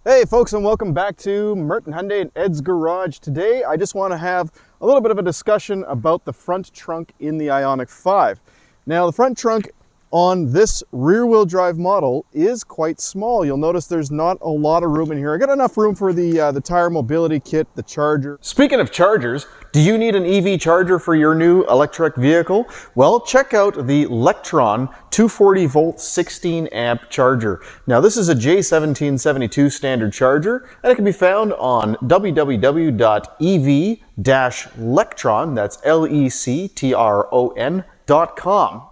Hey folks, and welcome back to Merton Hyundai and Ed's Garage. Today I just want to have a little bit of a discussion about the front trunk in the Ioniq 5. Now the front trunk on this rear-wheel drive model is quite small. You'll notice there's not a lot of room in here. I got enough room for the tire mobility kit, the charger. Speaking of chargers, do you need an EV charger for your new electric vehicle? Well, check out the Lectron 240 volt 16 amp charger. Now this is a J1772 standard charger, and it can be found on www.ev-lectron, that's Lectron.com.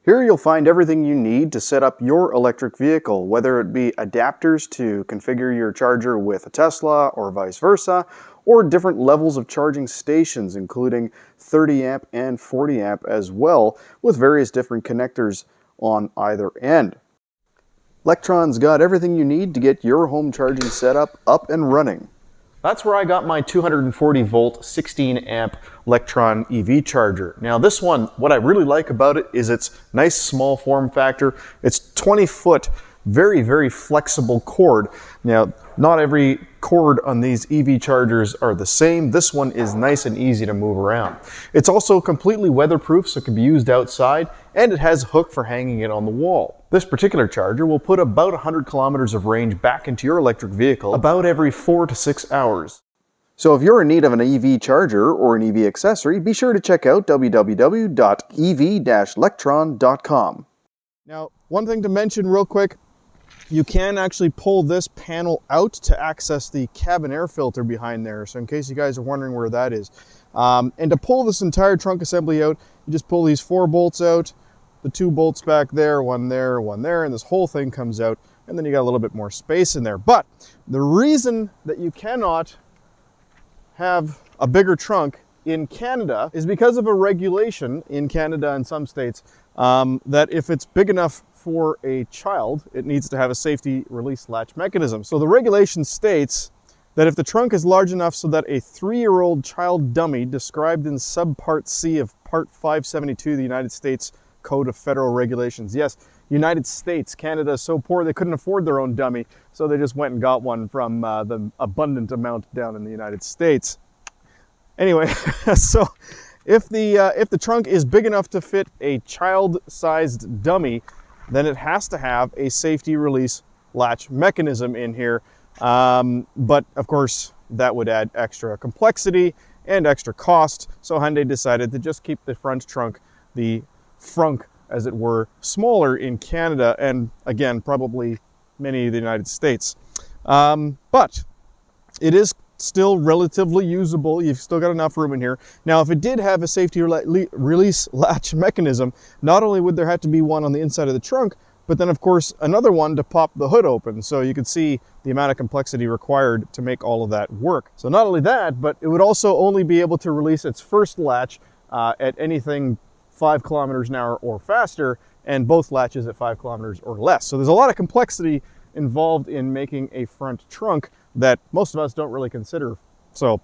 Here you'll find everything you need to set up your electric vehicle, whether it be adapters to configure your charger with a Tesla or vice versa, or different levels of charging stations, including 30 amp and 40 amp as well, with various different connectors on either end. Lectron's got everything you need to get your home charging setup up and running. That's where I got my 240 volt 16 amp Electron EV charger. Now this one, what I really like about it is its nice small form factor. It's 20 foot, very flexible cord. Now, not every cord on these EV chargers are the same. This one is nice and easy to move around. It's also completely weatherproof, so it can be used outside, and it has a hook for hanging it on the wall. This particular charger will put about 100 kilometers of range back into your electric vehicle about every 4 to 6 hours. So if you're in need of an EV charger or an EV accessory, be sure to check out www.ev-lectron.com. Now, one thing to mention real quick, you can actually pull this panel out to access the cabin air filter behind there. So in case you guys are wondering where that is. And to pull this entire trunk assembly out, you just pull these 4 bolts out, the 2 bolts back there, one there, and this whole thing comes out, and then you got a little bit more space in there. But the reason that you cannot have a bigger trunk in Canada is because of a regulation in Canada and some states that if it's big enough for a child, it needs to have a safety release latch mechanism. So the regulation states that if the trunk is large enough so that a 3-year-old child dummy described in subpart C of part 572 of the United States Code of Federal Regulations. Yes, United States. Canada is so poor they couldn't afford their own dummy, so they just went and got one from the abundant amount down in the United States. Anyway, so if the trunk is big enough to fit a child-sized dummy, then it has to have a safety release latch mechanism in here. But of course, that would add extra complexity and extra cost. So Hyundai decided to just keep the front trunk, the frunk as it were, smaller in Canada and again, probably many of the United States. But it is still relatively usable. You've still got enough room in here. Now, if it did have a safety release latch mechanism, not only would there have to be one on the inside of the trunk, but then of course another one to pop the hood open. So you can see the amount of complexity required to make all of that work. So not only that, but it would also only be able to release its first latch at anything 5 kilometers an hour or faster, and both latches at 5 kilometers or less. So there's a lot of complexity involved in making a front trunk that most of us don't really consider. So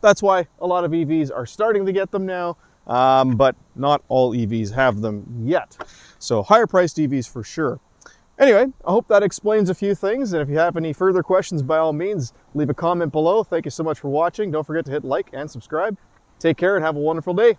that's why a lot of EVs are starting to get them now, but not all EVs have them yet. So higher priced EVs for sure. Anyway, I hope that explains a few things, and if you have any further questions, by all means, leave a comment below. Thank you so much for watching. Don't forget to hit like and subscribe. Take care and have a wonderful day.